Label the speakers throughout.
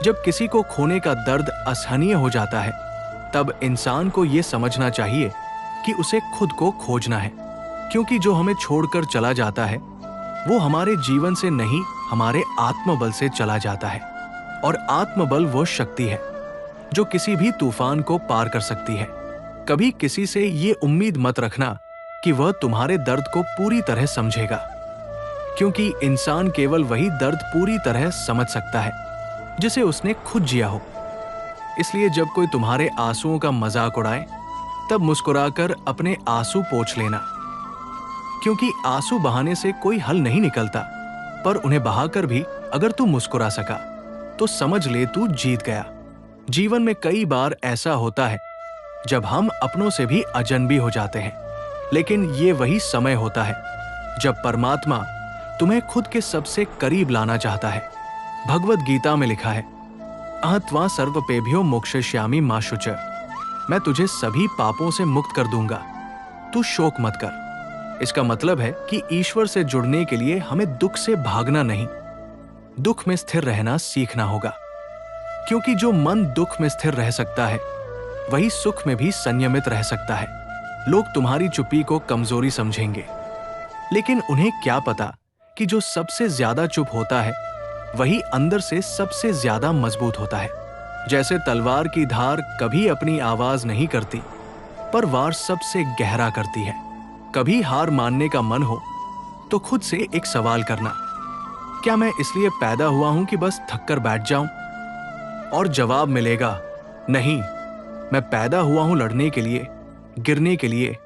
Speaker 1: जब किसी को खोने का दर्द असहनीय हो जाता है, तब इंसान को यह समझना चाहिए कि उसे खुद को खोजना है, क्योंकि जो हमें छोड़कर चला जाता है वो हमारे जीवन से नहीं, हमारे आत्मबल से चला जाता है। और आत्मबल वो शक्ति है जो किसी भी तूफान को पार कर सकती है। कभी किसी से ये उम्मीद मत रखना कि वह तुम्हारे दर्द को पूरी तरह समझेगा, क्योंकि इंसान केवल वही दर्द पूरी तरह समझ सकता है जिसे उसने खुद जिया हो। इसलिए जब कोई तुम्हारे आंसुओं का मजाक उड़ाए, तब मुस्कुराकर अपने आंसू पोंछ लेना, क्योंकि आंसू बहाने से कोई हल नहीं निकलता, पर उन्हें बहाकर भी अगर तू मुस्कुरा सका तो समझ ले तू जीत गया। जीवन में कई बार ऐसा होता है जब हम अपनों से भी अजनबी हो जाते हैं, लेकिन ये वही समय होता है जब परमात्मा तुम्हें खुद के सबसे करीब लाना चाहता है। भगवद गीता में लिखा है, अहत्वा सर्वपेभ्यो मोक्षयिष्यामि मा शुचः, मैं तुझे सभी पापों से मुक्त कर दूंगा, तू शोक मत कर। इसका मतलब है कि ईश्वर से जुड़ने के लिए हमें दुख से भागना नहीं, दुख में स्थिर रहना सीखना होगा, क्योंकि जो मन दुख में स्थिर रह सकता है वही सुख में भी संयमित रह सकता है। लोग तुम्हारी चुप्पी को कमजोरी समझेंगे, लेकिन उन्हें क्या पता कि जो सबसे ज्यादा चुप होता है वही अंदर से सबसे ज्यादा मजबूत होता है। जैसे तलवार की धार कभी अपनी आवाज नहीं करती, पर वार सबसे गहरा करती है। कभी हार मानने का मन हो तो खुद से एक सवाल करना, क्या मैं इसलिए पैदा हुआ हूं कि बस थककर बैठ जाऊं? और जवाब मिलेगा, नहीं, मैं पैदा हुआ हूं लड़ने के लिए, गिरने के लिए,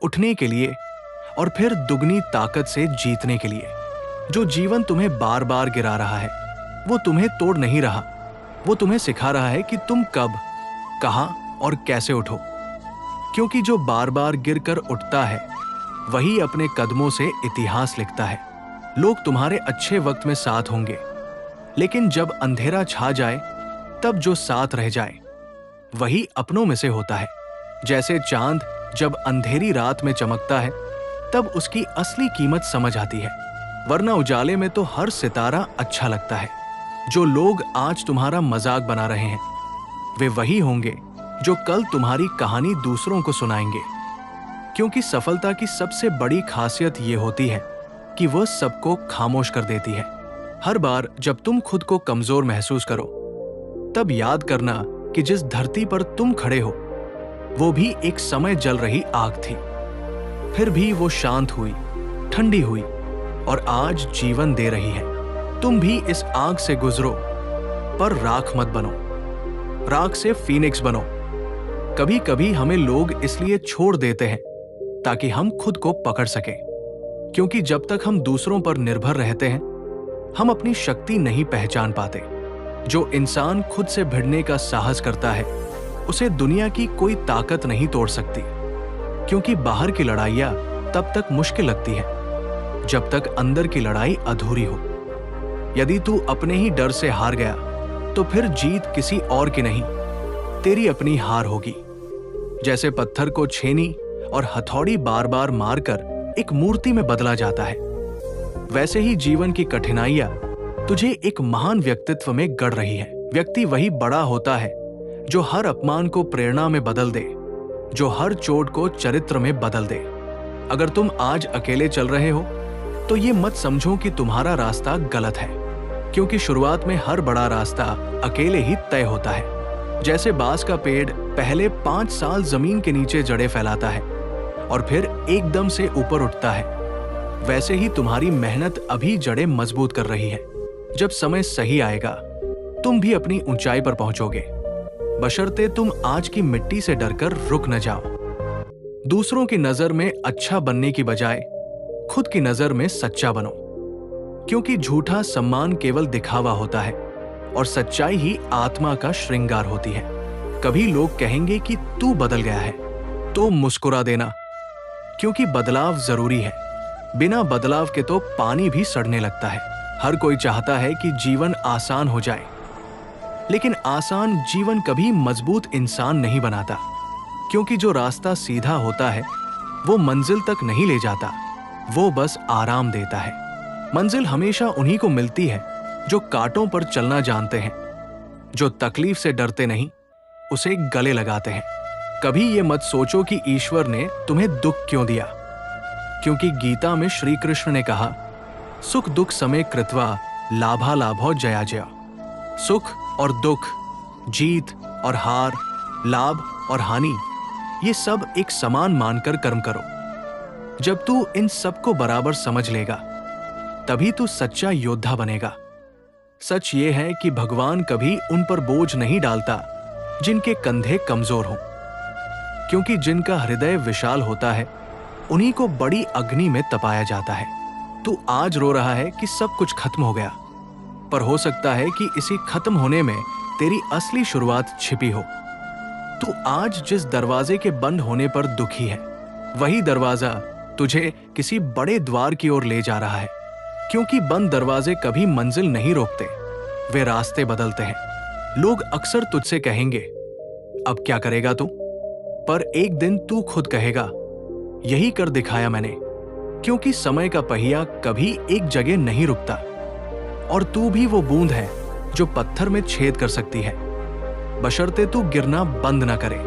Speaker 1: उठने के लिए और फिर दुगनी ताकत से जीतने के लिए। जो जीवन तुम्हें बार बार गिरा रहा है वो तुम्हें तोड़ नहीं रहा, वो तुम्हें सिखा रहा है कि तुम कब, कहां और कैसे उठो। क्योंकि जो बार बार गिरकर उठता है वही अपने कदमों से इतिहास लिखता है। लोग तुम्हारे अच्छे वक्त में साथ होंगे, लेकिन जब अंधेरा छा जाए तब जो साथ रह जाए वही अपनों में से होता है। जैसे चांद जब अंधेरी रात में चमकता है तब उसकी असली कीमत समझ आती है, वरना उजाले में तो हर सितारा अच्छा लगता है। जो लोग आज तुम्हारा मजाक बना रहे हैं वे वही होंगे जो कल तुम्हारी कहानी दूसरों को सुनाएंगे, क्योंकि सफलता की सबसे बड़ी खासियत ये होती है कि वह सबको खामोश कर देती है। हर बार जब तुम खुद को कमजोर महसूस करो तब याद करना कि जिस धरती पर तुम खड़े हो वो भी एक समय जल रही आग थी, फिर भी वो शांत हुई, ठंडी हुई और आज जीवन दे रही है। तुम भी इस आग से गुजरो, पर राख मत बनो, राख से फीनिक्स बनो। कभी कभी हमें लोग इसलिए छोड़ देते हैं ताकि हम खुद को पकड़ सकें, क्योंकि जब तक हम दूसरों पर निर्भर रहते हैं हम अपनी शक्ति नहीं पहचान पाते। जो इंसान खुद से भिड़ने का साहस करता है उसे दुनिया की कोई ताकत नहीं तोड़ सकती, क्योंकि बाहर की लड़ाइयां तब तक मुश्किल लगती है जब तक अंदर की लड़ाई अधूरी हो। यदि तू अपने ही डर से हार गया तो फिर जीत किसी और की नहीं, तेरी अपनी हार होगी। जैसे पत्थर को छेनी और हथौड़ी बार बार मारकर एक मूर्ति में बदला जाता है, वैसे ही जीवन की कठिनाइयां तुझे एक महान व्यक्तित्व में गढ़ रही है। व्यक्ति वही बड़ा होता है जो हर अपमान को प्रेरणा में बदल दे, जो हर चोट को चरित्र में बदल दे। अगर तुम आज अकेले चल रहे हो तो ये मत समझो कि तुम्हारा रास्ता गलत है, क्योंकि शुरुआत में हर बड़ा रास्ता अकेले ही तय होता है। जैसे बांस का पेड़ पहले 5 साल जमीन के नीचे जड़ें फैलाता है और फिर एकदम से ऊपर उठता है, वैसे ही तुम्हारी मेहनत अभी जड़ें मजबूत कर रही है। जब समय सही आएगा तुम भी अपनी ऊंचाई पर पहुंचोगे, बशर्ते तुम आज की मिट्टी से डरकर रुक न जाओ। दूसरों की नजर में अच्छा बनने की बजाय खुद की नजर में सच्चा बनो, क्योंकि झूठा सम्मान केवल दिखावा होता है और सच्चाई ही आत्मा का श्रृंगार होती है। कभी लोग कहेंगे कि तू बदल गया है, तो मुस्कुरा देना, क्योंकि बदलाव जरूरी है। बिना बदलाव के तो पानी भी सड़ने लगता है। हर कोई चाहता है कि जीवन आसान हो जाए, लेकिन आसान जीवन कभी मजबूत इंसान नहीं बनाता, क्योंकि जो रास्ता सीधा होता है वो मंजिल तक नहीं ले जाता, वो बस आराम देता है। मंजिल हमेशा उन्हीं को मिलती है जो कांटों पर चलना जानते हैं। जो तकलीफ से डरते नहीं, उसे गले लगाते हैं। कभी ये मत सोचो कि ईश्वर ने तुम्हें दुख क्यों दिया, क्योंकि गीता में श्री कृष्ण ने कहा, सुख दुख समय कृत्वा लाभा लाभो जया जया। सुख और दुख, जीत और हार, लाभ और हानि, ये सब एक समान मानकर कर्म करो। जब तू इन सबको बराबर समझ लेगा, तभी तू सच्चा योद्धा बनेगा। सच ये है कि भगवान कभी उन पर बोझ नहीं डालता जिनके कंधे कमजोर हों, क्योंकि जिनका हृदय विशाल होता है, उन्हीं को बड़ी अग्नि में तपाया जाता है। तू आज रो रहा है कि सब कुछ खत्म हो गया, पर हो सकता है कि इसी खत्म होने में तेरी असली शुरुआत छिपी हो। तू आज जिस दरवाजे के बंद होने पर दुखी है, वही दरवाजा तुझे किसी बड़े द्वार की ओर ले जा रहा है, क्योंकि बंद दरवाजे कभी मंजिल नहीं रोकते, वे रास्ते बदलते हैं। लोग अक्सर तुझसे कहेंगे, अब क्या करेगा तू? पर एक दिन तू खुद कहेगा, यही कर दिखाया मैंने, क्योंकि समय का पहिया कभी एक जगह नहीं रुकता, और तू भी वो बूंद है जो पत्थर में छेद कर सकती है, बशर्ते तू गिरना बंद न करे,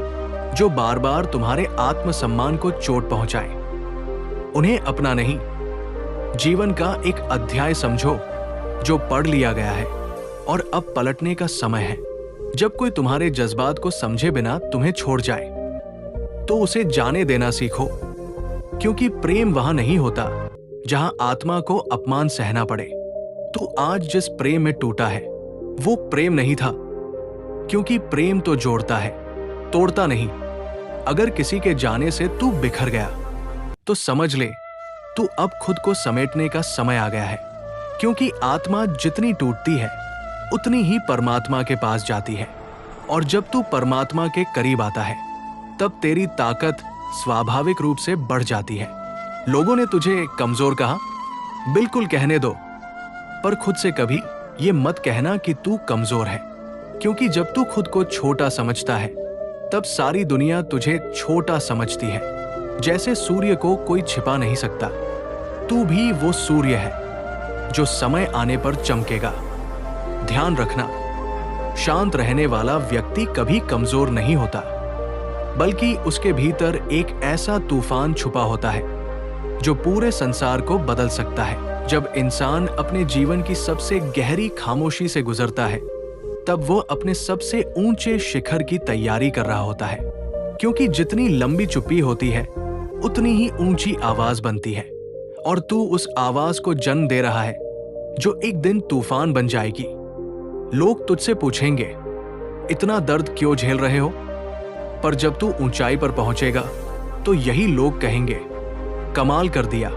Speaker 1: जो बार बार तुम्हारे आत्मसम्मान को चोट पहुंचाए। उन्हें अपना नहीं, जीवन का एक अध्याय समझो जो पढ़ लिया गया है, और अब पलटने का समय है। जब कोई तुम्हारे जज्बात को समझे बिना तुम्हें छोड़ जाए, तो उसे जाने देना सीखो, क्योंकि प्रेम वहां नहीं होता जहां आत्मा को अपमान सहना पड़े। तू आज जिस प्रेम में टूटा है, वो प्रेम नहीं था, क्योंकि प्रेम तो जोड़ता है, तोड़ता नहीं। अगर किसी के जाने से तू बिखर गया, तो समझ ले तू अब खुद को समेटने का समय आ गया है, क्योंकि आत्मा जितनी टूटती है, उतनी ही परमात्मा के पास जाती है, और जब तू परमात्मा के करीब आता है, तब तेरी ताकत स्वाभाविक रूप से बढ़ जाती है। लोगों ने तुझे कमजोर कहा, बिल्कुल कहने दो, पर खुद से कभी ये मत कहना कि तू कमजोर है, क्योंकि जब तू खुद को छोटा समझता है, तब सारी दुनिया तुझे छोटा समझती है। जैसे सूर्य को कोई छिपा नहीं सकता, तू भी वो सूर्य है जो समय आने पर चमकेगा। ध्यान रखना, शांत रहने वाला व्यक्ति कभी कमजोर नहीं होता, बल्कि उसके भीतर एक ऐसा तूफान छुपा होता है जो पूरे संसार को बदल सकता है। जब इंसान अपने जीवन की सबसे गहरी खामोशी से गुजरता है, तब वो अपने सबसे ऊंचे शिखर की तैयारी कर रहा होता है, क्योंकि जितनी लंबी चुप्पी होती है, उतनी ही ऊंची आवाज बनती है, और तू उस आवाज को जन्म दे रहा है जो एक दिन तूफान बन जाएगी। लोग तुझसे पूछेंगे, इतना दर्द क्यों झेल रहे हो? पर जब तू ऊंचाई पर पहुंचेगा, तो यही लोग कहेंगे, कमाल कर दिया।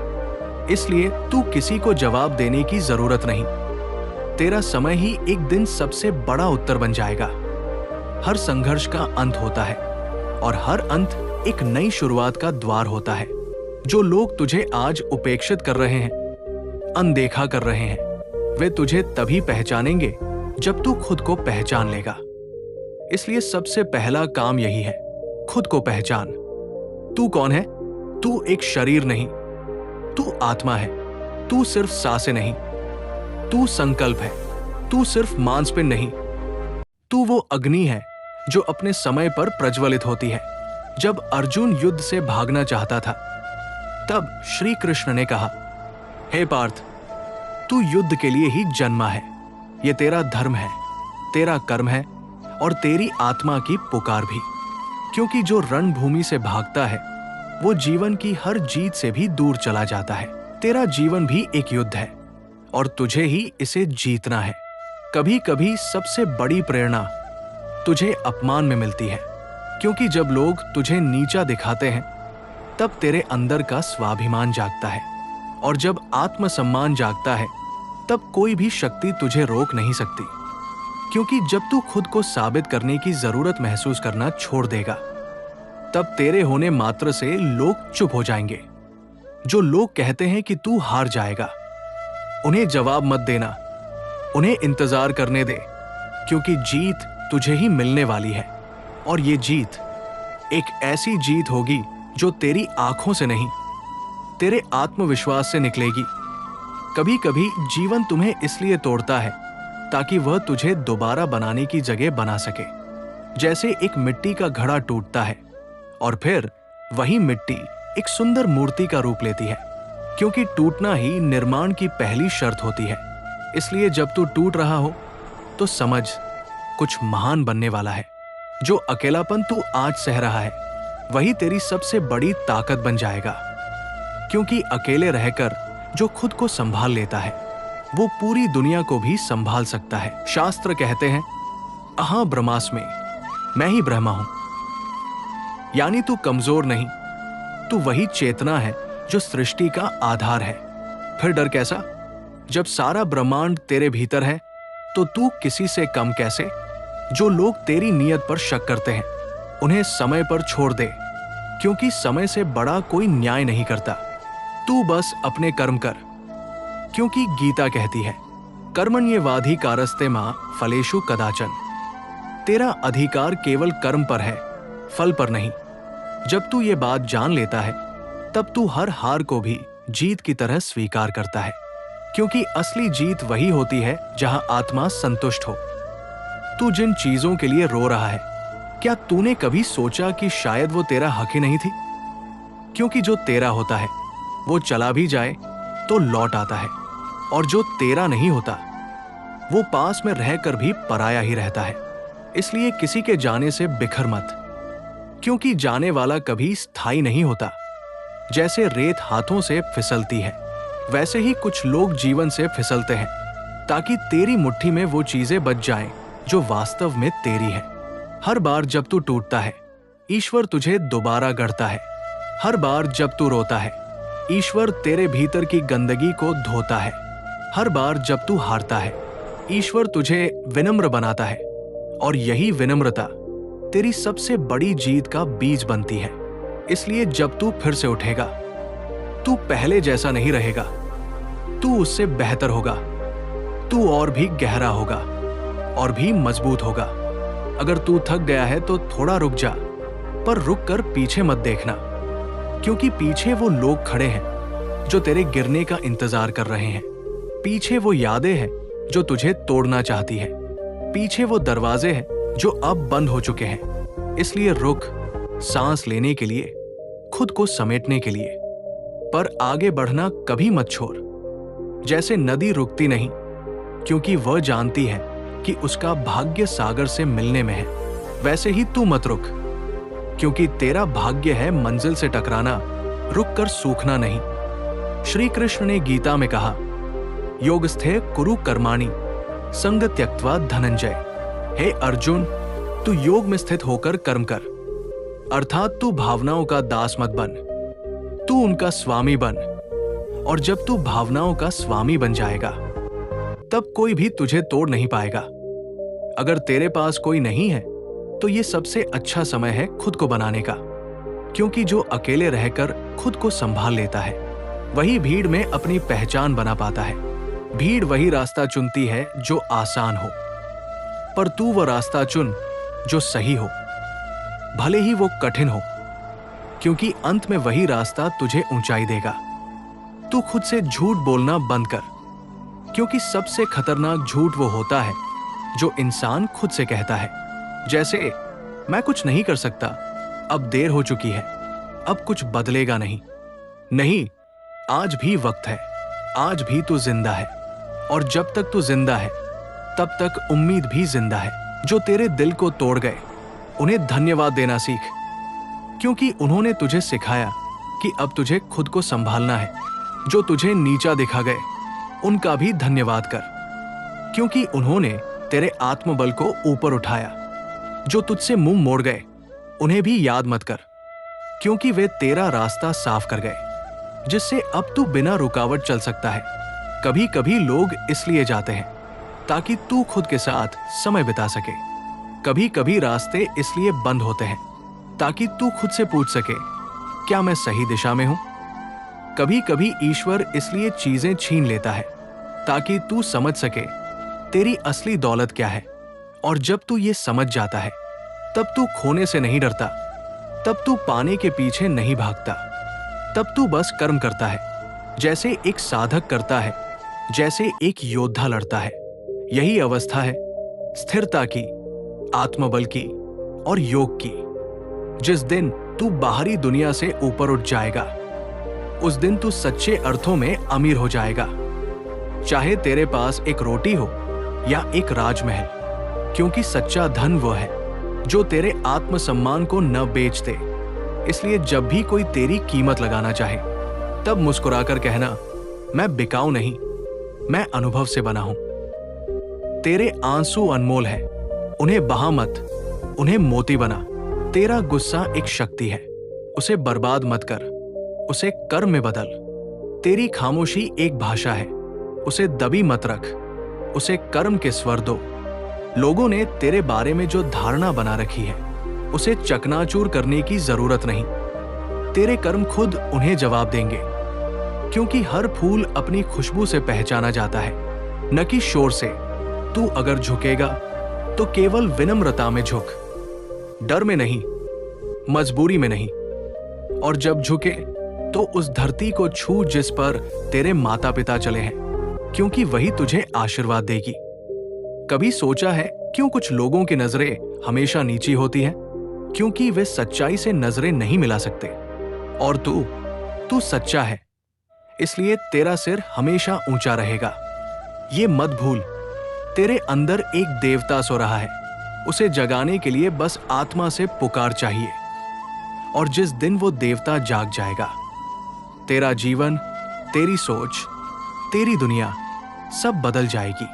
Speaker 1: इसलिए तू किसी को जवाब देने की जरूरत नहीं। तेरा समय ही एक दिन सबसे बड़ा उत्तर बन जाएगा। हर संघर्ष का अंत होता है, और हर अंत एक नई शुरुआत का द्वार होता है। जो लोग तुझे आज उपेक्षित कर रहे हैं, अनदेखा कर रहे हैं, वे तुझे तभी पहचानेंगे जब तू खुद को पहचान लेगा। इसलिए सबसे पहला काम यही है, खुद को पहचान। तू कौन है? तू एक शरीर नहीं, तू आत्मा है। तू सिर्फ सांसें नहीं, तू संकल्प है। तू सिर्फ मांसपिंड नहीं, तू वो अग्नि है जो अपने समय पर प्रज्वलित होती है। जब अर्जुन युद्ध से भागना चाहता था, तब श्री कृष्ण ने कहा, हे पार्थ, तू युद्ध के लिए ही जन्मा है। ये तेरा धर्म है, तेरा कर्म है, और तेरी आत्मा की पुकार भी। क्योंकि जो रणभूमि से भागता है, वो जीवन की हर जीत से भी दूर चला जाता है। तेरा जीवन भी एक युद्ध है, और तुझे ही इसे जीतना है। कभी कभी सबसे बड़ी प्रेरणा तुझे अपमान में मिलती है, क्योंकि जब लोग तुझे नीचा दिखाते हैं, तब तेरे अंदर का स्वाभिमान जागता है, और जब आत्मसम्मान जागता है, तब कोई भी शक्ति तुझे रोक नहीं सकती। क्योंकि जब तू खुद को साबित करने की जरूरत महसूस करना छोड़ देगा, तब तेरे होने मात्र से लोग चुप हो जाएंगे। जो लोग कहते हैं कि तू हार जाएगा, उन्हें जवाब मत देना, उन्हें इंतजार करने दे, क्योंकि जीत तुझे ही मिलने वाली है। और ये जीत एक ऐसी जीत होगी जो तेरी आंखों से नहीं, तेरे आत्मविश्वास से निकलेगी। कभी कभी जीवन तुम्हें इसलिए तोड़ता है ताकि वह तुझे दोबारा बनाने की जगह बना सके। जैसे एक मिट्टी का घड़ा टूटता है और फिर वही मिट्टी एक सुंदर मूर्ति का रूप लेती है, क्योंकि टूटना ही निर्माण की पहली शर्त होती है। इसलिए जब तू टूट रहा हो तो समझ कुछ महान बनने वाला है। जो अकेलापन तू आज सह रहा है वही तेरी सबसे बड़ी ताकत बन जाएगा, क्योंकि अकेले रहकर जो खुद को संभाल लेता है वो पूरी दुनिया को भी संभाल सकता है। शास्त्र कहते हैं, अहा ब्रह्मास्मि, मैं ही ब्रह्मा हूं। यानी तू कमजोर नहीं, तू वही चेतना है जो सृष्टि का आधार है। फिर डर कैसा? जब सारा ब्रह्मांड तेरे भीतर है तो तू किसी से कम कैसे? जो लोग तेरी नीयत पर शक करते हैं उन्हें समय पर छोड़ दे, क्योंकि समय से बड़ा कोई न्याय नहीं करता। तू बस अपने कर्म कर, क्योंकि गीता कहती है, कर्मण्येवाधिकारस्ते मा फलेषु कदाचन। तेरा अधिकार केवल कर्म पर है, फल पर नहीं। जब तू ये बात जान लेता है तब तू हर हार को भी जीत की तरह स्वीकार करता है, क्योंकि असली जीत वही होती है जहां आत्मा संतुष्ट हो। तू जिन चीजों के लिए रो रहा है, क्या तूने कभी सोचा कि शायद वो तेरा हक ही नहीं थी? क्योंकि जो तेरा होता है वो चला भी जाए तो लौट आता है, और जो तेरा नहीं होता वो पास में रहकर भी पराया ही रहता है। इसलिए किसी के जाने से बिखर मत, क्योंकि जाने वाला कभी स्थायी नहीं होता। जैसे रेत हाथों से फिसलती है, वैसे ही कुछ लोग जीवन से फिसलते हैं, ताकि तेरी मुट्ठी में वो चीजें बच जाएं जो वास्तव में तेरी है। हर बार जब तू टूटता है, ईश्वर तुझे दोबारा गढ़ता है। हर बार जब तू रोता है, ईश्वर तेरे भीतर की गंदगी को धोता है। हर बार जब तू हारता है, ईश्वर तुझे विनम्र बनाता है, और यही विनम्रता तेरी सबसे बड़ी जीत का बीज बनती है। इसलिए जब तू फिर से उठेगा, तू पहले जैसा नहीं रहेगा, तू उससे बेहतर होगा। तू और भी गहरा होगा और भी मजबूत होगा। अगर तू थक गया है तो थोड़ा रुक जा, पर रुक कर पीछे मत देखना, क्योंकि पीछे वो लोग खड़े हैं जो तेरे गिरने का इंतजार कर रहे हैं। पीछे वो यादें हैं जो तुझे तोड़ना चाहती है। पीछे वो दरवाजे हैं जो अब बंद हो चुके हैं। इसलिए रुक, सांस लेने के लिए, खुद को समेटने के लिए, पर आगे बढ़ना कभी मत छोड़। जैसे नदी रुकती नहीं, क्योंकि वह जानती है कि उसका भाग्य सागर से मिलने में है, वैसे ही तू मत रुक, क्योंकि तेरा भाग्य है मंजिल से टकराना, रुक कर सूखना नहीं। श्री कृष्ण ने गीता में कहा, योगस्थे कुरु कर्माणि संग त्यक्त्वा धनंजय। हे अर्जुन, तू योग में स्थित होकर कर्म कर, अर्थात तू भावनाओं का दास मत बन, तू उनका स्वामी बन। और जब तू भावनाओं का स्वामी बन जाएगा तब कोई भी तुझे तोड़ नहीं पाएगा। अगर तेरे पास कोई नहीं है तो ये सबसे अच्छा समय है खुद को बनाने का, क्योंकि जो अकेले रहकर खुद को संभाल लेता है वही भीड़ में अपनी पहचान बना पाता है। भीड़ वही रास्ता चुनती है जो आसान हो, पर तू वो रास्ता चुन जो सही हो, भले ही वो कठिन हो, क्योंकि अंत में वही रास्ता तुझे ऊंचाई देगा। तू खुद से झूठ बोलना बंद कर, क्योंकि सबसे खतरनाक झूठ वो होता है जो इंसान खुद से कहता है। जैसे, मैं कुछ नहीं कर सकता, अब देर हो चुकी है, अब कुछ बदलेगा नहीं। नहीं, आज भी वक्त है, आज भी तू जिंदा है, और जब तक तू जिंदा है तब तक उम्मीद भी जिंदा है। जो तेरे दिल को तोड़ गए उन्हें धन्यवाद देना सीख, क्योंकि उन्होंने तुझे सिखाया कि अब तुझे खुद को संभालना है। जो तुझे नीचा दिखा गए उनका भी धन्यवाद कर, क्योंकि उन्होंने तेरे आत्मबल को ऊपर उठाया। जो तुझसे मुंह मोड़ गए उन्हें भी याद मत कर, क्योंकि वे तेरा रास्ता साफ कर गए, जिससे अब तू बिना रुकावट चल सकता है। कभी कभी लोग इसलिए जाते हैं ताकि तू खुद के साथ समय बिता सके। कभी कभी रास्ते इसलिए बंद होते हैं ताकि तू खुद से पूछ सके, क्या मैं सही दिशा में हूं? कभी कभी ईश्वर इसलिए चीजें छीन लेता है ताकि तू समझ सके तेरी असली दौलत क्या है। और जब तू ये समझ जाता है तब तू खोने से नहीं डरता, तब तू पाने के पीछे नहीं भागता, तब तू बस कर्म करता है, जैसे एक साधक करता है, जैसे एक योद्धा लड़ता है। यही अवस्था है स्थिरता की, आत्मबल की और योग की। जिस दिन तू बाहरी दुनिया से ऊपर उठ जाएगा, उस दिन तू सच्चे अर्थों में अमीर हो जाएगा। चाहे तेरे पास एक रोटी हो या एक राजमहल, क्योंकि सच्चा धन वो है जो तेरे आत्मसम्मान को न बेच दे। इसलिए जब भी कोई तेरी कीमत लगाना चाहे, तब मुस्कुराकर कहना, मैं बिकाऊ नहीं, मैं अनुभव से बना हूं। तेरे आंसू अनमोल है, उन्हें बहा मत, उन्हें मोती बना। तेरा गुस्सा एक शक्ति है, उसे बर्बाद मत कर, उसे कर्म में बदल। तेरी खामोशी एक भाषा है, उसे दबी मत रख, उसे कर्म के स्वर दो। लोगों ने तेरे बारे में जो धारणा बना रखी है, उसे चकनाचूर करने की जरूरत नहीं। तेरे कर्म खुद उन्हें जवाब देंगे, क्योंकि हर फूल अपनी खुशबू से पहचाना जाता है, न कि शोर से। तू अगर झुकेगा तो केवल विनम्रता में झुक, डर में नहीं, मजबूरी में नहीं। और जब झुके तो उस धरती को छू जिस पर तेरे माता पिता चले हैं, क्योंकि वही तुझे आशीर्वाद देगी। कभी सोचा है क्यों कुछ लोगों की नजरें हमेशा नीची होती हैं? क्योंकि वे सच्चाई से नजरें नहीं मिला सकते। और तू सच्चा है, इसलिए तेरा सिर हमेशा ऊंचा रहेगा। ये मत भूल, तेरे अंदर एक देवता सो रहा है, उसे जगाने के लिए बस आत्मा से पुकार चाहिए। और जिस दिन वो देवता जाग जाएगा, तेरा जीवन, तेरी सोच, तेरी दुनिया सब बदल जाएगी।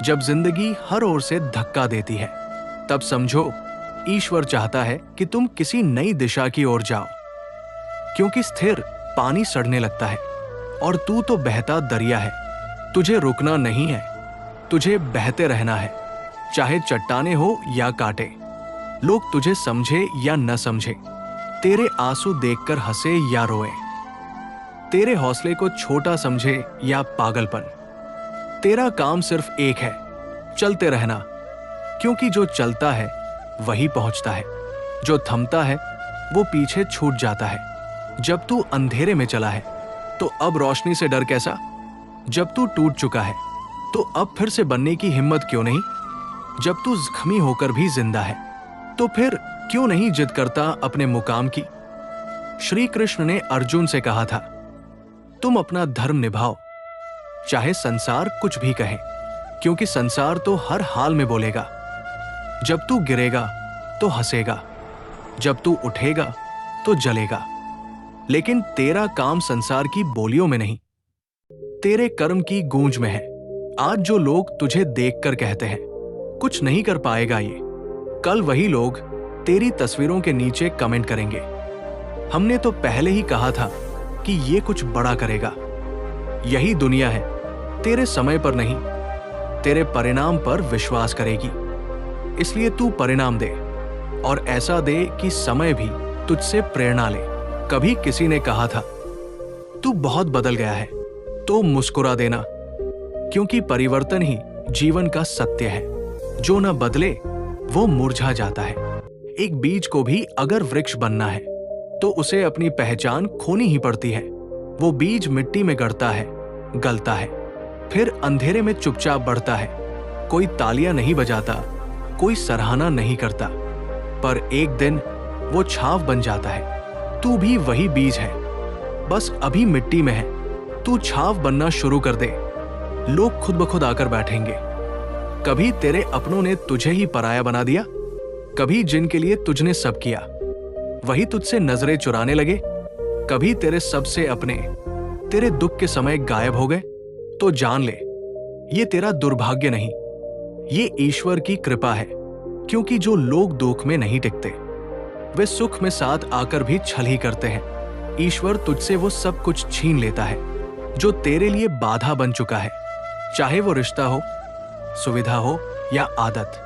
Speaker 1: जब जिंदगी हर ओर से धक्का देती है, तब समझो ईश्वर चाहता है कि तुम किसी नई दिशा की ओर जाओ। क्योंकि स्थिर पानी सड़ने लगता है और तू तो बहता दरिया है। तुझे रुकना नहीं है, तुझे बहते रहना है, चाहे चट्टाने हो या कांटे। लोग तुझे समझे या न समझे, तेरे आंसू देखकर हंसे या रोए, तेरे हौसले को छोटा समझे या पागलपन। तेरा काम सिर्फ एक है, चलते रहना। क्योंकि जो चलता है वही पहुंचता है, जो थमता है वो पीछे छूट जाता है। जब तू अंधेरे में चला है तो अब रोशनी से डर कैसा? जब तू टूट चुका है तो अब फिर से बनने की हिम्मत क्यों नहीं? जब तू जख्मी होकर भी जिंदा है तो फिर क्यों नहीं जिद करता अपने मुकाम की? श्री कृष्ण ने अर्जुन से कहा था, तुम अपना धर्म निभाओ, चाहे संसार कुछ भी कहे, क्योंकि संसार तो हर हाल में बोलेगा। जब तू गिरेगा तो हंसेगा, जब तू उठेगा तो जलेगा। लेकिन तेरा काम संसार की बोलियों में नहीं, तेरे कर्म की गूंज में है। आज जो लोग तुझे देखकर कहते हैं कुछ नहीं कर पाएगा ये, कल वही लोग तेरी तस्वीरों के नीचे कमेंट करेंगे, हमने तो पहले ही कहा था कि ये कुछ बड़ा करेगा। यही दुनिया है, तेरे समय पर नहीं, तेरे परिणाम पर विश्वास करेगी। इसलिए तू परिणाम दे, और ऐसा दे कि समय भी तुझसे प्रेरणा ले। कभी किसी ने कहा था, तू बहुत बदल गया है, तो मुस्कुरा देना, क्योंकि परिवर्तन ही जीवन का सत्य है। जो न बदले वो मुरझा जाता है। एक बीज को भी अगर वृक्ष बनना है तो उसे अपनी पहचान खोनी ही पड़ती है। वो बीज मिट्टी में गड़ता है, गलता है, फिर अंधेरे में चुपचाप बढ़ता है। कोई तालियां नहीं बजाता, कोई सराहना नहीं करता, पर एक दिन वो छाव बन जाता है। तू भी वही बीज है, बस अभी मिट्टी में है। तू छाव बनना शुरू कर दे, लोग खुद ब खुद आकर बैठेंगे। कभी तेरे अपनों ने तुझे ही पराया बना दिया, कभी जिनके लिए तुझने सब किया वही तुझसे नजरें चुराने लगे। कभी तेरे सबसे अपने तेरे दुख के समय गायब हो गए। तो जान ले, ये तेरा दुर्भाग्य नहीं, ये ईश्वर की कृपा है। क्योंकि जो लोग दुख में नहीं टिकते, वे सुख में साथ आकर भी छल ही करते हैं। ईश्वर तुझसे वो सब कुछ छीन लेता है जो तेरे लिए बाधा बन चुका है, चाहे वो रिश्ता हो, सुविधा हो या आदत।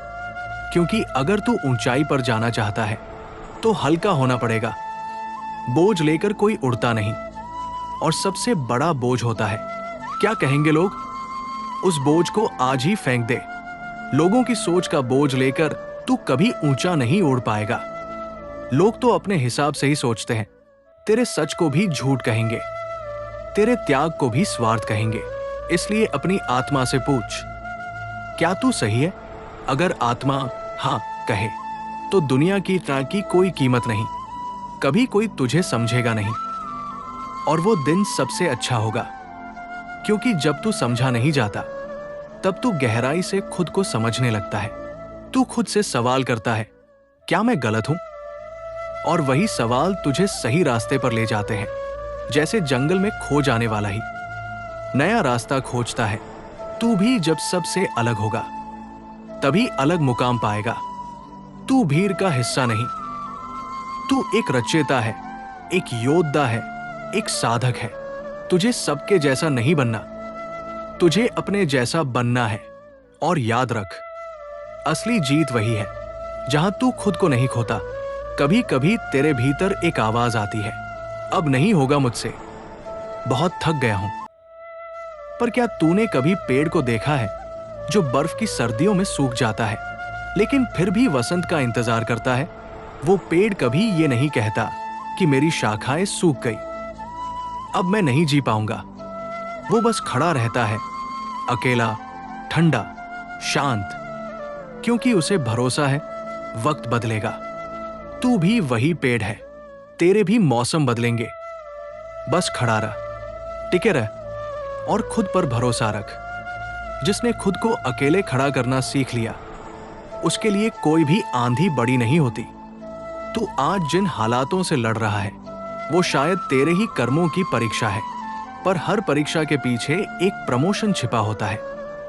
Speaker 1: क्योंकि अगर तू ऊंचाई पर जाना चाहता है तो हल्का होना पड़ेगा। बोझ लेकर कोई उड़ता नहीं, और सबसे बड़ा बोझ होता है क्या कहेंगे लोग। उस बोझ को आज ही फेंक दे। लोगों की सोच का बोझ लेकर तू कभी ऊंचा नहीं उड़ पाएगा। लोग तो अपने हिसाब से ही सोचते हैं। तेरे सच को भी झूठ कहेंगे, तेरे त्याग को भी स्वार्थ कहेंगे। इसलिए अपनी आत्मा से पूछ, क्या तू सही है? अगर आत्मा हाँ कहे तो दुनिया की तरह की कोई कीमत नहीं, कभी कोई तुझे समझेगा नहीं। और वो दिन सबसे अच्छा होगा, क्योंकि जब तू समझा नहीं जाता तब तू गहराई से खुद को समझने लगता है। तू खुद से सवाल करता है, क्या मैं गलत हूं? और वही सवाल तुझे सही रास्ते पर ले जाते हैं, जैसे जंगल में खो जाने वाला ही नया रास्ता खोजता है। तू भी जब सबसे अलग होगा तभी अलग मुकाम पाएगा। तू भीड़ का हिस्सा नहीं, तू एक रचयिता है, एक योद्धा है, एक साधक है। तुझे सबके जैसा नहीं बनना, तुझे अपने जैसा बनना है। और याद रख, असली जीत वही है जहां तू खुद को नहीं खोता। कभी कभी तेरे भीतर एक आवाज आती है, अब नहीं होगा मुझसे, बहुत थक गया हूं। पर क्या तूने कभी पेड़ को देखा है जो बर्फ की सर्दियों में सूख जाता है लेकिन फिर भी वसंत का इंतजार करता है? वो पेड़ कभी ये नहीं कहता कि मेरी शाखाएं सूख गई, अब मैं नहीं जी पाऊंगा। वो बस खड़ा रहता है, अकेला, ठंडा, शांत, क्योंकि उसे भरोसा है वक्त बदलेगा। तू भी वही पेड़ है, तेरे भी मौसम बदलेंगे। बस खड़ा रह, टिके रह और खुद पर भरोसा रख। जिसने खुद को अकेले खड़ा करना सीख लिया, उसके लिए कोई भी आंधी बड़ी नहीं होती। तू आज जिन हालातों से लड़ रहा है वो शायद तेरे ही कर्मों की परीक्षा है, पर हर परीक्षा के पीछे एक प्रमोशन छिपा होता है।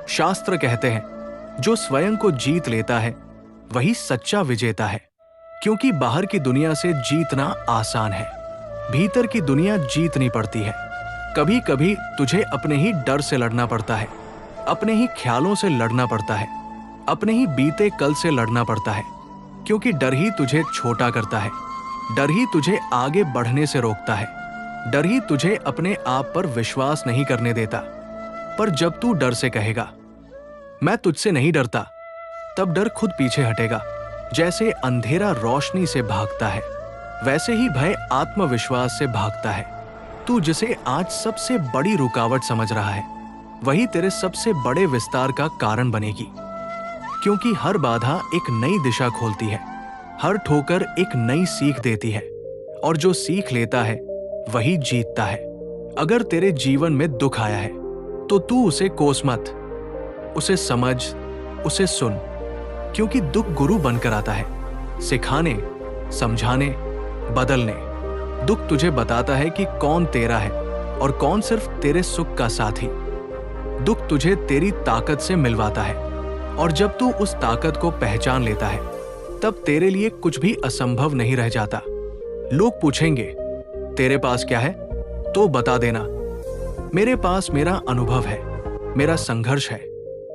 Speaker 1: शास्त्र कहते हैं, जो स्वयं को जीत लेता है वही सच्चा विजेता है। क्योंकि बाहर की दुनिया से जीतना आसान है, भीतर की दुनिया जीतनी पड़ती है। कभी कभी तुझे अपने ही डर से लड़ना पड़ता है, अपने ही ख्यालों से लड़ना पड़ता है, अपने ही बीते कल से लड़ना पड़ता है। क्योंकि डर ही तुझे छोटा करता है, डर ही तुझे आगे बढ़ने से रोकता है, डर ही तुझे अपने आप पर विश्वास नहीं करने देता। पर जब तू डर से कहेगा, मैं तुझसे नहीं डरता, तब डर खुद पीछे हटेगा। जैसे अंधेरा रोशनी से भागता है, वैसे ही भय आत्मविश्वास से भागता है। तू जिसे आज सबसे बड़ी रुकावट समझ रहा है, वही तेरे सबसे बड़े विस्तार का कारण बनेगी। क्योंकि हर बाधा एक नई दिशा खोलती है, हर ठोकर एक नई सीख देती है, और जो सीख लेता है वही जीतता है। अगर तेरे जीवन में दुख आया है तो तू उसे कोस मत, उसे समझ, उसे सुन। क्योंकि दुख गुरु बनकर आता है, सिखाने, समझाने, बदलने। दुख तुझे बताता है कि कौन तेरा है और कौन सिर्फ तेरे सुख का साथी। दुख तुझे तेरी ताकत से मिलवाता है, और जब तू उस ताकत को पहचान लेता है तब तेरे लिए कुछ भी असंभव नहीं रह जाता। लोग पूछेंगे, तेरे पास क्या है? तो बता देना, मेरे पास मेरा अनुभव है, मेरा संघर्ष है,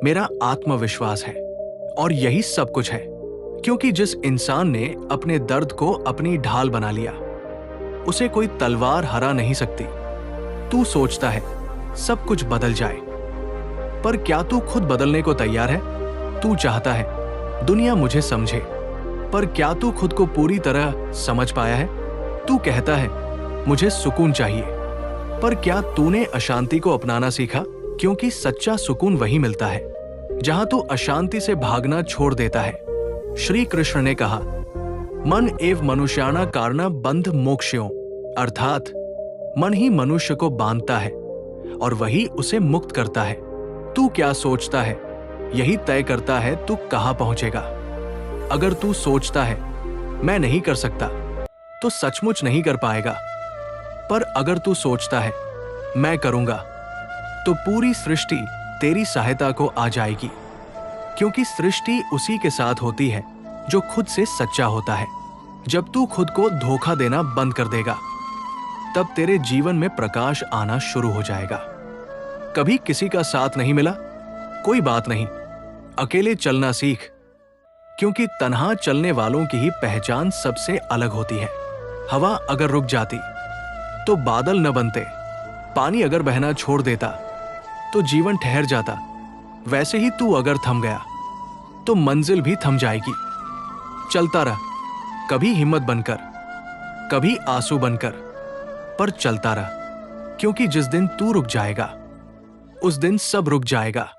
Speaker 1: मेरा आत्मविश्वास है, और यही सब कुछ है। क्योंकि जिस इंसान ने अपने दर्द को अपनी ढाल बना लिया, उसे कोई तलवार हरा नहीं सकती। तू सोचता है सब कुछ बदल जाए, पर क्या तू खुद बदलने को तैयार है? तू चाहता है दुनिया मुझे समझे, पर क्या तू खुद को पूरी तरह समझ पाया है? तू कहता है मुझे सुकून चाहिए, पर क्या तूने अशांति को अपनाना सीखा? क्योंकि सच्चा सुकून वही मिलता है जहां तू अशांति से भागना छोड़ देता है। श्री कृष्ण ने कहा, मन एव मनुष्याणा कारणा बंध मोक्षयों, अर्थात मन ही मनुष्य को बांधता है और वही उसे मुक्त करता है। तू क्या सोचता है यही तय करता है तू कहां पहुंचेगा। अगर तू सोचता है मैं नहीं कर सकता, तो सचमुच नहीं कर पाएगा। पर अगर तू सोचता है मैं करूंगा, तो पूरी सृष्टि तेरी सहायता को आ जाएगी। क्योंकि सृष्टि उसी के साथ होती है जो खुद से सच्चा होता है। जब तू खुद को धोखा देना बंद कर देगा, तब तेरे जीवन में प्रकाश आना शुरू हो जाएगा। कभी किसी का साथ नहीं मिला? कोई बात नहीं, अकेले चलना सीख। क्योंकि तन्हा चलने वालों की ही पहचान सबसे अलग होती है। हवा अगर रुक जाती तो बादल न बनते, पानी अगर बहना छोड़ देता तो जीवन ठहर जाता। वैसे ही तू अगर थम गया तो मंजिल भी थम जाएगी। चलता रह, कभी हिम्मत बनकर, कभी आंसू बनकर, पर चलता रह। क्योंकि जिस दिन तू रुक जाएगा उस दिन सब रुक जाएगा।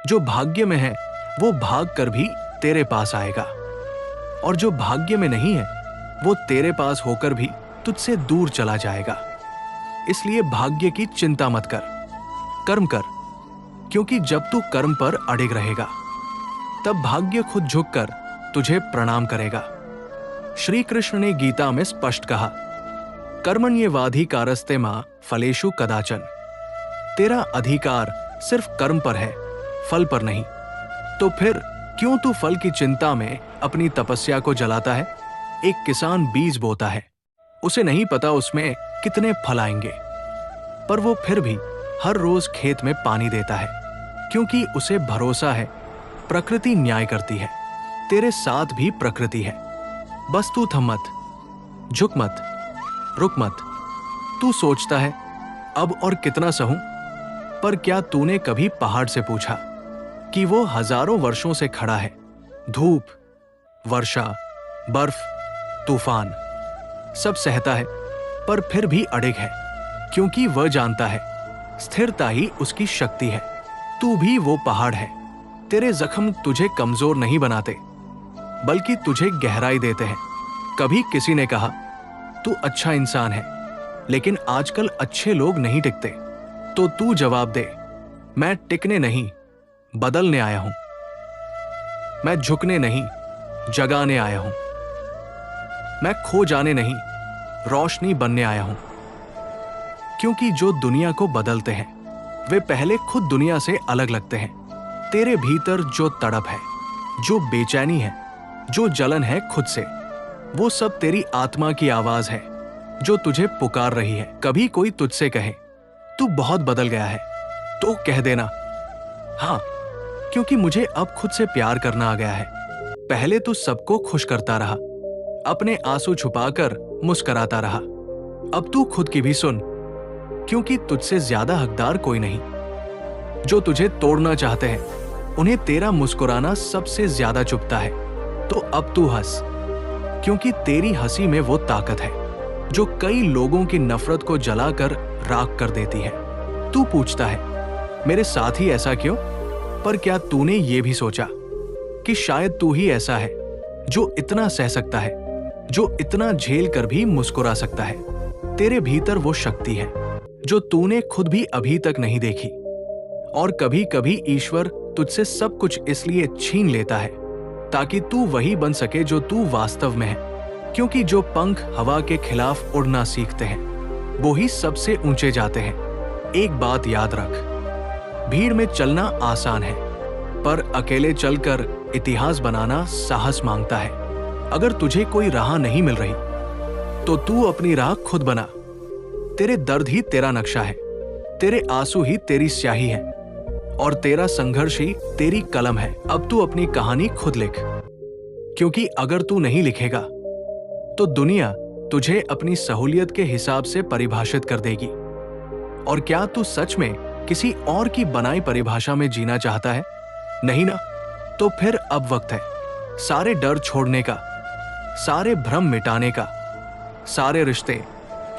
Speaker 1: जो भाग्य में है वो भाग कर भी तेरे पास आएगा, और जो भाग्य में नहीं है वो तेरे पास होकर भी तुझसे दूर चला जाएगा। इसलिए भाग्य की चिंता मत कर, कर्म कर, क्योंकि जब तू कर्म पर अड़िग रहेगा तब भाग्य खुद झुककर तुझे प्रणाम करेगा। श्री कृष्ण ने गीता में स्पष्ट कहा, कर्मण्येवाधिकारस्ते मां फलेषु कदाचन। तेरा अधिकार सिर्फ कर्म पर है, फल पर नहीं। तो फिर क्यों तू फल की चिंता में अपनी तपस्या को जलाता है? एक किसान बीज बोता है, उसे नहीं पता उसमें कितने फल आएंगे, पर वो फिर भी हर रोज खेत में पानी देता है, क्योंकि उसे भरोसा है प्रकृति न्याय करती है। तेरे साथ भी प्रकृति है। बस तू थम मत, झुक मत, रुक मत। तू सोचता है अब और कितना सहूं, पर क्या तूने कभी पहाड़ से पूछा कि वो हजारों वर्षों से खड़ा है? धूप, वर्षा, बर्फ, तूफान सब सहता है, पर फिर भी अड़िग है, क्योंकि वह जानता है स्थिरता ही उसकी शक्ति है। तू भी वो पहाड़ है। तेरे जख्म तुझे कमजोर नहीं बनाते, बल्कि तुझे गहराई देते हैं। कभी किसी ने कहा तू अच्छा इंसान है, लेकिन आजकल अच्छे लोग नहीं टिकते। तो तू जवाब दे, मैं टिकने नहीं, बदलने आया हूं। मैं झुकने नहीं, जगाने आया हूं। मैं खो जाने नहीं, रोशनी बनने आया हूं। क्योंकि जो दुनिया को बदलते हैं वे पहले खुद दुनिया से अलग लगते हैं। तेरे भीतर जो तड़प है, जो बेचैनी है, जो जलन है खुद से, वो सब तेरी आत्मा की आवाज है जो तुझे पुकार रही है। कभी कोई तुझसे कहे तू बहुत बदल गया है, तो कह देना, हाँ, क्योंकि मुझे अब खुद से प्यार करना आ गया है। पहले तू सबको खुश करता रहा, अपने आंसू छुपाकर मुस्कुराता रहा। अब तू खुद की भी सुन, क्योंकि तुझसे ज्यादा हकदार कोई नहीं। जो तुझे तोड़ना चाहते हैं उन्हें तेरा मुस्कुराना सबसे ज्यादा चुभता है। तो अब तू हंस, क्योंकि तेरी हंसी में वो ताकत है जो कई लोगों की नफरत को जलाकर राख कर देती है। तू पूछता है मेरे साथ ही ऐसा क्यों? पर क्या तूने ये भी सोचा कि शायद तू ही ऐसा है जो इतना सह सकता है, जो इतना झेल कर भी मुस्कुरा सकता है। तेरे भीतर वो शक्ति है जो तूने खुद भी अभी तक नहीं देखी। और कभी कभी ईश्वर तुझसे सब कुछ इसलिए छीन लेता है ताकि तू वही बन सके जो तू वास्तव में है। क्योंकि जो पंख हवा के खिलाफ उड़ना सीखते हैं वो ही सबसे ऊंचे जाते हैं। एक बात याद रख, भीड़ में चलना आसान है, पर अकेले चलकर इतिहास बनाना साहस मांगता है। अगर तुझे कोई राह नहीं मिल रही तो तू अपनी राह खुद बना। तेरे दर्द ही तेरा नक्शा है, तेरे आंसू ही तेरी स्याही है, और तेरा संघर्ष ही तेरी कलम है। अब तू अपनी कहानी खुद लिख, क्योंकि अगर तू नहीं लिखेगा तो दुनिया तुझे अपनी सहूलियत के हिसाब से परिभाषित कर देगी। और क्या तू सच में किसी और की बनाई परिभाषा में जीना चाहता है? नहीं ना? तो फिर अब वक्त है सारे डर छोड़ने का, सारे भ्रम मिटाने का, सारे रिश्ते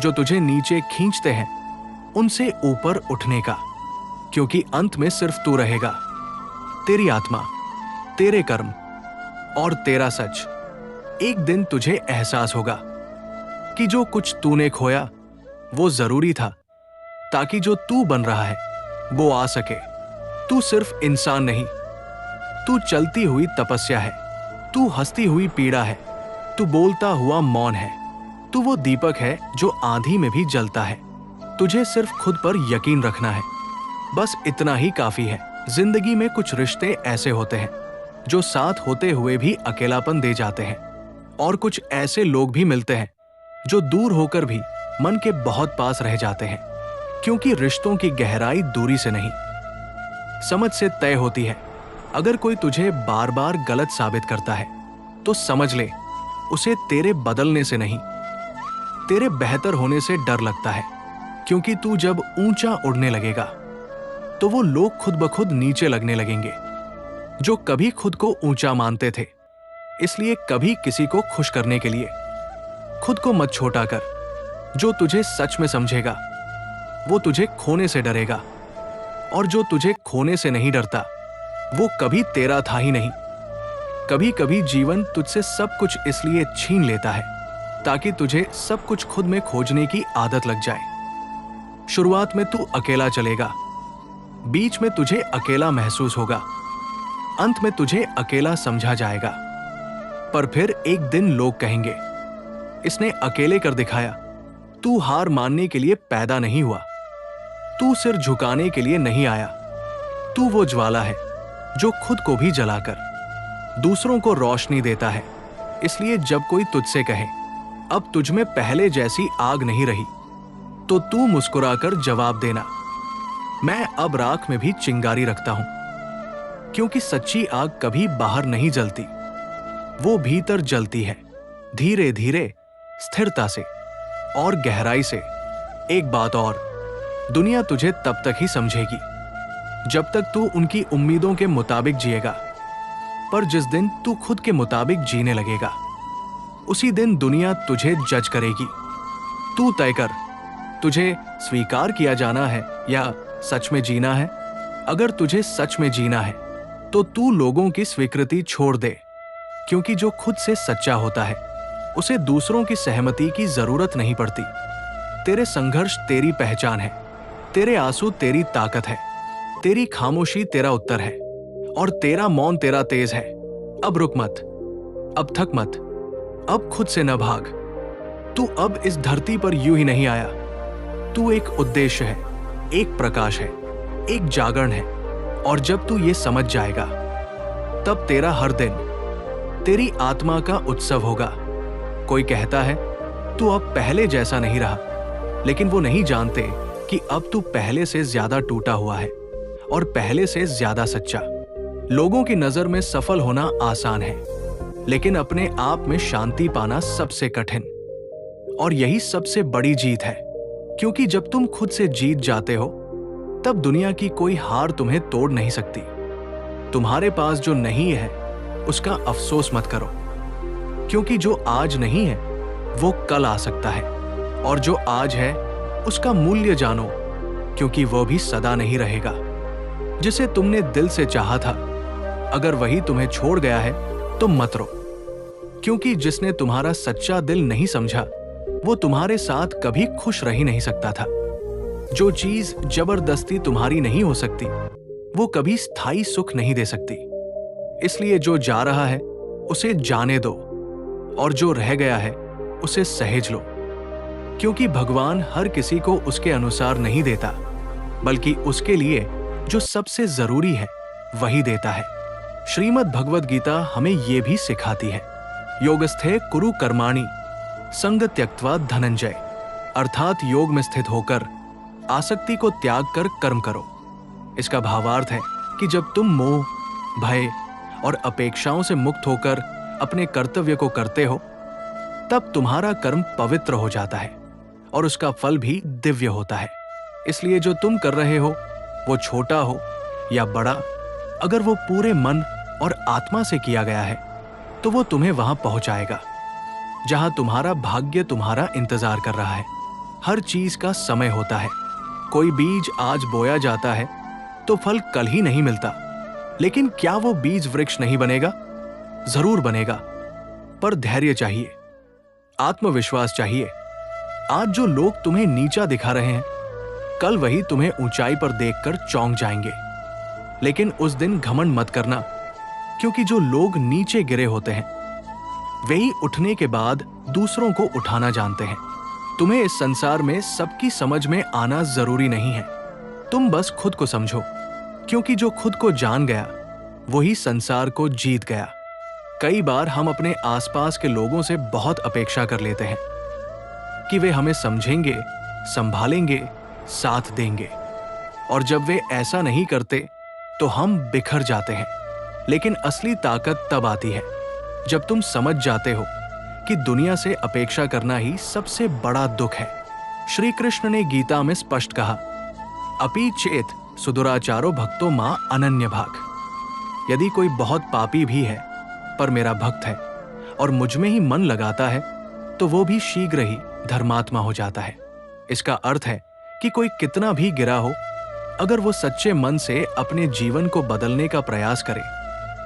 Speaker 1: जो तुझे नीचे खींचते हैं उनसे ऊपर उठने का। क्योंकि अंत में सिर्फ तू रहेगा, तेरी आत्मा, तेरे कर्म और तेरा सच। एक दिन तुझे एहसास होगा कि जो कुछ तूने खोया वो जरूरी था ताकि जो तू बन रहा है वो आ सके। तू सिर्फ इंसान नहीं, तू चलती हुई तपस्या है, तू हंसती हुई पीड़ा है, तू बोलता हुआ मौन है, तू वो दीपक है जो आंधी में भी जलता है। तुझे सिर्फ खुद पर यकीन रखना है, बस इतना ही काफी है। जिंदगी में कुछ रिश्ते ऐसे होते हैं जो साथ होते हुए भी अकेलापन दे जाते हैं, और कुछ ऐसे लोग भी मिलते हैं जो दूर होकर भी मन के बहुत पास रह जाते हैं। क्योंकि रिश्तों की गहराई दूरी से नहीं, समझ से तय होती है। अगर कोई तुझे बार बार गलत साबित करता है तो समझ ले उसे तेरे बदलने से नहीं, तेरे बेहतर होने से डर लगता है। क्योंकि तू जब ऊंचा उड़ने लगेगा तो वो लोग खुद ब खुद नीचे लगने लगेंगे जो कभी खुद को ऊंचा मानते थे। इसलिए कभी किसी को खुश करने के लिए खुद को मत छोटा कर। जो तुझे सच में समझेगा वो तुझे खोने से डरेगा, और जो तुझे खोने से नहीं डरता वो कभी तेरा था ही नहीं। कभी कभी जीवन तुझसे सब कुछ इसलिए छीन लेता है ताकि तुझे सब कुछ खुद में खोजने की आदत लग जाए। शुरुआत में तू अकेला चलेगा, बीच में तुझे अकेला महसूस होगा, अंत में तुझे अकेला समझा जाएगा। पर फिर एक दिन लोग कहेंगे, इसने अकेले कर दिखाया। तू हार मानने के लिए पैदा नहीं हुआ, तू सिर झुकाने के लिए नहीं आया। तू वो ज्वाला है जो खुद को भी जलाकर दूसरों को रोशनी देता है। इसलिए जब कोई तुझसे कहे अब तुझ में पहले जैसी आग नहीं रही, तो तू मुस्कुराकर जवाब देना, मैं अब राख में भी चिंगारी रखता हूं। क्योंकि सच्ची आग कभी बाहर नहीं जलती, वो भीतर जलती है, धीरे धीरे, स्थिरता से और गहराई से। एक बात और, दुनिया तुझे तब तक ही समझेगी जब तक तू उनकी उम्मीदों के मुताबिक जिएगा। पर जिस दिन तू खुद के मुताबिक जीने लगेगा, उसी दिन दुनिया तुझे जज करेगी। तू तय कर, तुझे स्वीकार किया जाना है या सच में जीना है। अगर तुझे सच में जीना है तो तू लोगों की स्वीकृति छोड़ दे, क्योंकि जो खुद से सच्चा होता है उसे दूसरों की सहमति की जरूरत नहीं पड़ती। तेरे संघर्ष तेरी पहचान है, तेरे आंसू तेरी ताकत है, तेरी खामोशी तेरा उत्तर है और तेरा मौन तेरा तेज है। अब रुक मत, अब थक मत, अब खुद से न भाग। तू अब इस धरती पर यूं ही नहीं आया। तू एक उद्देश्य है, एक प्रकाश है, एक जागरण है। और जब तू ये समझ जाएगा, तब तेरा हर दिन तेरी आत्मा का उत्सव होगा। कोई कहता है तू अब पहले जैसा नहीं रहा, लेकिन वो नहीं जानते कि अब तू पहले से ज्यादा टूटा हुआ है और पहले से ज्यादा सच्चा। लोगों की नजर में सफल होना आसान है, लेकिन अपने आप में शांति पाना सबसे कठिन। और यही सबसे बड़ी जीत है, क्योंकि जब तुम खुद से जीत जाते हो, तब दुनिया की कोई हार तुम्हें तोड़ नहीं सकती। तुम्हारे पास जो नहीं है उसका अफसोस मत करो, क्योंकि जो आज नहीं है वो कल आ सकता है। और जो आज है उसका मूल्य जानो, क्योंकि वो भी सदा नहीं रहेगा। जिसे तुमने दिल से चाहा था, अगर वही तुम्हें छोड़ गया है तो मत रो, क्योंकि जिसने तुम्हारा सच्चा दिल नहीं समझा वो तुम्हारे साथ कभी खुश रह ही नहीं सकता था। जो चीज जबरदस्ती तुम्हारी नहीं हो सकती, वो कभी स्थायी सुख नहीं दे सकती। इसलिए जो जा रहा है उसे जाने दो, और जो रह गया है उसे सहेज लो, क्योंकि भगवान हर किसी को उसके अनुसार नहीं देता, बल्कि उसके लिए जो सबसे जरूरी है वही देता है। श्रीमद् भगवद गीता हमें यह भी सिखाती है, योगस्थे कुरु कर्माणि संग त्यक्त्वा धनंजय, अर्थात योग में स्थित होकर आसक्ति को त्याग कर कर्म करो। इसका भावार्थ है कि जब तुम मोह, भय और अपेक्षाओं से मुक्त होकर अपने कर्तव्य को करते हो, तब तुम्हारा कर्म पवित्र हो जाता है और उसका फल भी दिव्य होता है। इसलिए जो तुम कर रहे हो, वो छोटा हो या बड़ा, अगर वो पूरे मन और आत्मा से किया गया है, तो वो तुम्हें वहां पहुंचाएगा जहां तुम्हारा भाग्य तुम्हारा इंतजार कर रहा है। हर चीज का समय होता है। कोई बीज आज बोया जाता है तो फल कल ही नहीं मिलता, लेकिन क्या वो बीज वृक्ष नहीं बनेगा? जरूर बनेगा, पर धैर्य चाहिए, आत्मविश्वास चाहिए। आज जो लोग तुम्हें नीचा दिखा रहे हैं, कल वही तुम्हें ऊंचाई पर देखकर चौंक जाएंगे। लेकिन उस दिन घमंड मत करना, क्योंकि जो लोग नीचे गिरे होते हैं वही उठने के बाद दूसरों को उठाना जानते हैं। तुम्हें इस संसार में सबकी समझ में आना जरूरी नहीं है, तुम बस खुद को समझो, क्योंकि जो खुद को जान गया वही संसार को जीत गया। कई बार हम अपने आसपास के लोगों से बहुत अपेक्षा कर लेते हैं कि वे हमें समझेंगे, संभालेंगे, साथ देंगे, और जब वे ऐसा नहीं करते तो हम बिखर जाते हैं। लेकिन असली ताकत तब आती है जब तुम समझ जाते हो कि दुनिया से अपेक्षा करना ही सबसे बड़ा दुख है। श्री कृष्ण ने गीता में स्पष्ट कहा, अपि चेत सुदुराचारो भक्तो मां अनन्य भाग। यदि कोई बहुत पापी भी है पर मेरा भक्त है और मुझ में ही मन लगाता है, तो वो भी शीघ्र ही धर्मात्मा हो जाता है। इसका अर्थ है कि कोई कितना भी गिरा हो, अगर वो सच्चे मन से अपने जीवन को बदलने का प्रयास करे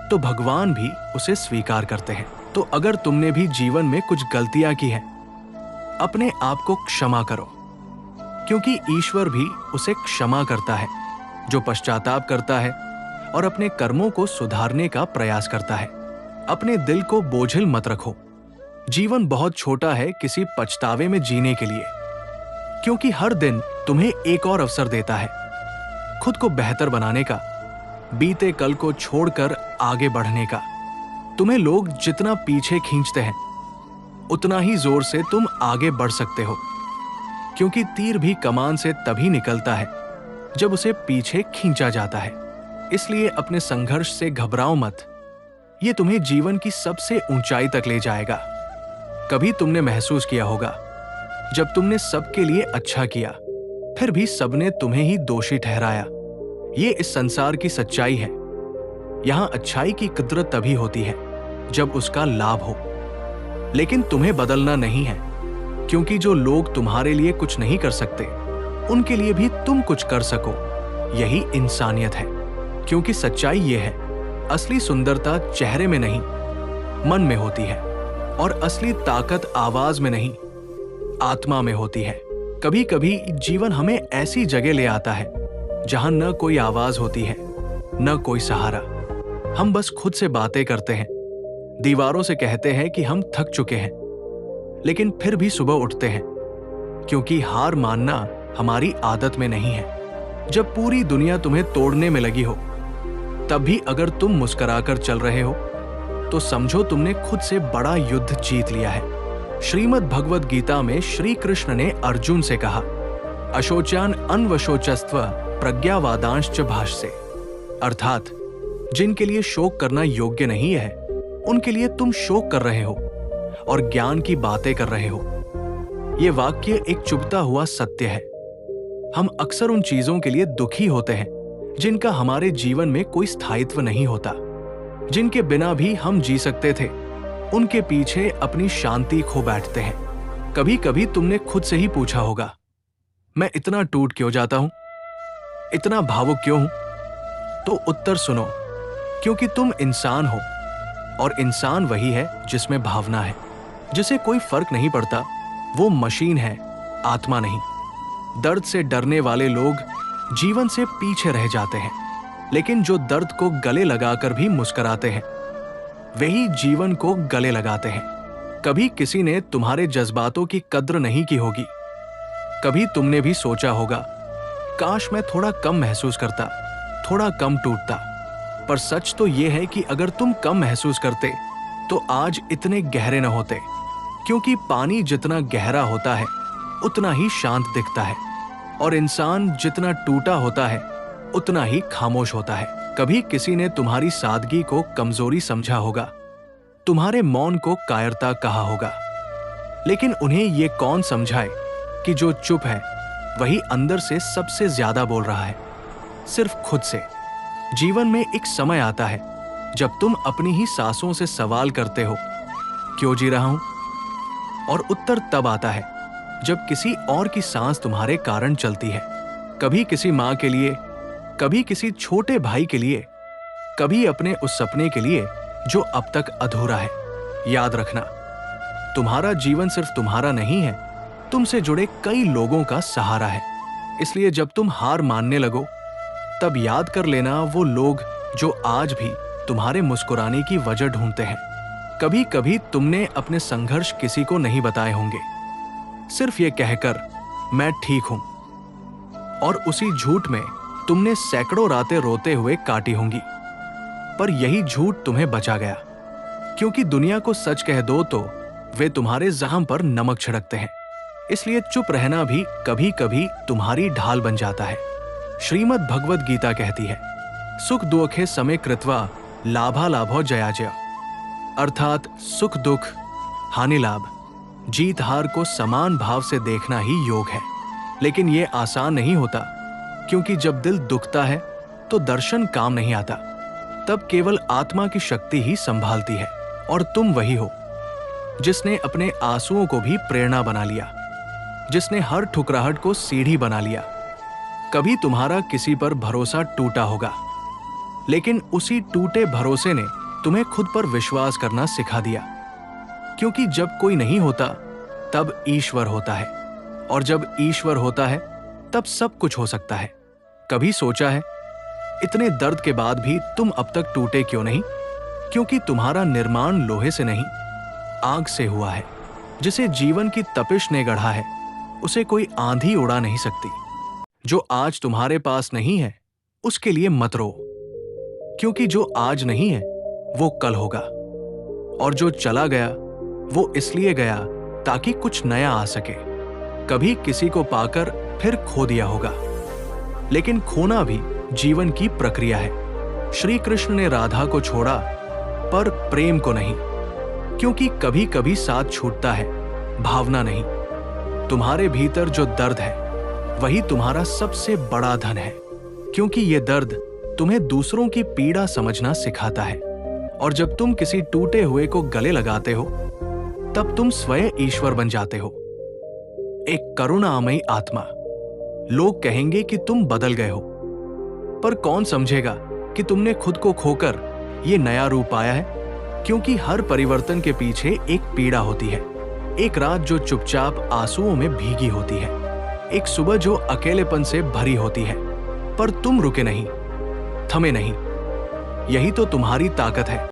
Speaker 1: तो भगवान भी उसे स्वीकार करते हैं। तो अगर तुमने भी जीवन में कुछ गलतियां की हैं, अपने आप को क्षमा करो, क्योंकि ईश्वर भी उसे क्षमा करता है जो पश्चाताप करता है और अपने कर्मों को सुधारने का प्रयास करता है। अपने दिल को बोझिल मत रखो। जीवन बहुत छोटा है किसी पछतावे में जीने के लिए, क्योंकि हर दिन तुम्हें एक और अवसर देता है खुद को बेहतर बनाने का, बीते कल को छोड़कर आगे बढ़ने का। तुम्हें लोग जितना पीछे खींचते हैं उतना ही जोर से तुम आगे बढ़ सकते हो, क्योंकि तीर भी कमान से तभी निकलता है जब उसे पीछे खींचा जाता है। इसलिए अपने संघर्ष से घबराओ मत, ये तुम्हें जीवन की सबसे ऊंचाई तक ले जाएगा। कभी तुमने महसूस किया होगा जब तुमने सबके लिए अच्छा किया फिर भी सबने तुम्हें ही दोषी ठहराया। ये इस संसार की सच्चाई है। यहां अच्छाई की कद्र तभी होती है जब उसका लाभ हो। लेकिन तुम्हें बदलना नहीं है, क्योंकि जो लोग तुम्हारे लिए कुछ नहीं कर सकते उनके लिए भी तुम कुछ कर सको। यही इंसानियत है। क्योंकि सच्चाई ये है, असली सुंदरता चेहरे में नहीं मन में होती है, और असली ताकत आवाज में नहीं आत्मा में होती है। कभी कभी जीवन हमें ऐसी जगह ले आता है जहां न कोई आवाज होती है न कोई सहारा। हम बस खुद से बातें करते हैं, दीवारों से कहते हैं कि हम थक चुके हैं, लेकिन फिर भी सुबह उठते हैं, क्योंकि हार मानना हमारी आदत में नहीं है। जब पूरी दुनिया तुम्हें तोड़ने में लगी हो तब भी अगर तुम मुस्कुराकर चल रहे हो तो समझो तुमने खुद से बड़ा युद्ध जीत लिया है। श्रीमद् भगवद गीता में श्री कृष्ण ने अर्जुन से कहा, अशोच्यान अन्वशोचस्त्व प्रज्ञावादांश्च भाषसे, अर्थात जिनके लिए शोक करना योग्य नहीं है उनके लिए तुम शोक कर रहे हो और ज्ञान की बातें कर रहे हो। यह वाक्य एक चुभता हुआ सत्य है। हम अक्सर उन चीजों के लिए दुखी होते हैं जिनका हमारे जीवन में कोई स्थायित्व नहीं होता, जिनके बिना भी हम जी सकते थे। उनके पीछे अपनी शांति खो बैठते हैं। कभी कभी तुमने खुद से ही पूछा होगा, मैं इतना टूट क्यों जाता हूं, इतना भावुक क्यों हूं? तो उत्तर सुनो, क्योंकि तुम इंसान हो, और इंसान वही है जिसमें भावना है। जिसे कोई फर्क नहीं पड़ता वो मशीन है, आत्मा नहीं। दर्द से डरने वाले लोग जीवन से पीछे रह जाते हैं, लेकिन जो दर्द को गले लगाकर भी मुस्कुराते हैं वही जीवन को गले लगाते हैं। कभी किसी ने तुम्हारे जज्बातों की कद्र नहीं की होगी। कभी तुमने भी सोचा होगा, काश मैं थोड़ा कम महसूस करता, थोड़ा कम टूटता। पर सच तो यह है कि अगर तुम कम महसूस करते तो आज इतने गहरे न होते, क्योंकि पानी जितना गहरा होता है उतना ही शांत दिखता है, और इंसान जितना टूटा होता है उतना ही खामोश होता है। कभी किसी ने तुम्हारी सादगी को कमजोरी समझा होगा, तुम्हारे मौन को कायरता कहा होगा, लेकिन उन्हें ये कौन समझाए कि जो चुप है वही अंदर से सबसे ज्यादा बोल रहा है, सिर्फ खुद से। जीवन में एक समय आता है जब तुम अपनी ही सांसों से सवाल करते हो, क्यों जी रहा हूं? और उत्तर तब आता है जब किसी और की सांस तुम्हारे कारण चलती है। कभी किसी माँ के लिए, कभी किसी छोटे भाई के लिए, कभी अपने उस सपने के लिए जो अब तक अधूरा है। याद रखना, तुम्हारा जीवन सिर्फ तुम्हारा नहीं है, तुमसे जुड़े कई लोगों का सहारा है। इसलिए जब तुम हार मानने लगो तब याद कर लेना वो लोग जो आज भी तुम्हारे मुस्कुराने की वजह ढूंढते हैं। कभी कभी तुमने अपने संघर्ष किसी को नहीं बताए होंगे, सिर्फ ये कहकर मैं ठीक हूं, और उसी झूठ में तुमने सैकड़ों रातें रोते हुए काटी होंगी। पर यही झूठ तुम्हें बचा गया, क्योंकि दुनिया को सच कह दो तो वे तुम्हारे जख्म पर नमक छिड़कते हैं। इसलिए चुप रहना भी कभी कभी तुम्हारी ढाल बन जाता है। श्रीमद् भगवद गीता कहती है, सुख दुखे समे कृत्वा लाभा लाभो जया जया, अर्थात सुख दुख हानि लाभ जीत हार को समान भाव से देखना ही योग है। लेकिन यह आसान नहीं होता, क्योंकि जब दिल दुखता है तो दर्शन काम नहीं आता, तब केवल आत्मा की शक्ति ही संभालती है। और तुम वही हो जिसने अपने आंसुओं को भी प्रेरणा बना लिया, जिसने हर ठुकराहट को सीढ़ी बना लिया। कभी तुम्हारा किसी पर भरोसा टूटा होगा, लेकिन उसी टूटे भरोसे ने तुम्हें खुद पर विश्वास करना सिखा दिया। क्योंकि जब कोई नहीं होता तब ईश्वर होता है, और जब ईश्वर होता है तब सब कुछ हो सकता है। कभी सोचा है इतने दर्द के बाद भी तुम अब तक टूटे क्यों नहीं? क्योंकि तुम्हारा निर्माण लोहे से नहीं, आग से हुआ है। जिसे जीवन की तपिश ने गढ़ा है उसे कोई आंधी उड़ा नहीं सकती। जो आज तुम्हारे पास नहीं है उसके लिए मत रो, क्योंकि जो आज नहीं है वो कल होगा, और जो चला गया वो इसलिए गया ताकि कुछ नया आ सके। कभी किसी को पाकर फिर खो दिया होगा, लेकिन खोना भी जीवन की प्रक्रिया है। श्री कृष्ण ने राधा को छोड़ा पर प्रेम को नहीं, क्योंकि कभी कभी साथ छूटता है, भावना नहीं। तुम्हारे भीतर जो दर्द है वही तुम्हारा सबसे बड़ा धन है, क्योंकि ये दर्द तुम्हें दूसरों की पीड़ा समझना सिखाता है। और जब तुम किसी टूटे हुए को गले लगाते हो तब तुम स्वयं ईश्वर बन जाते हो, एक करुणामयी आत्मा। लोग कहेंगे कि तुम बदल गए हो, पर कौन समझेगा कि तुमने खुद को खोकर ये नया रूप पाया है? क्योंकि हर परिवर्तन के पीछे एक पीड़ा होती है, एक रात जो चुपचाप आंसुओं में भीगी होती है, एक सुबह जो अकेलेपन से भरी होती है। पर तुम रुके नहीं, थमे नहीं। यही तो तुम्हारी ताकत है।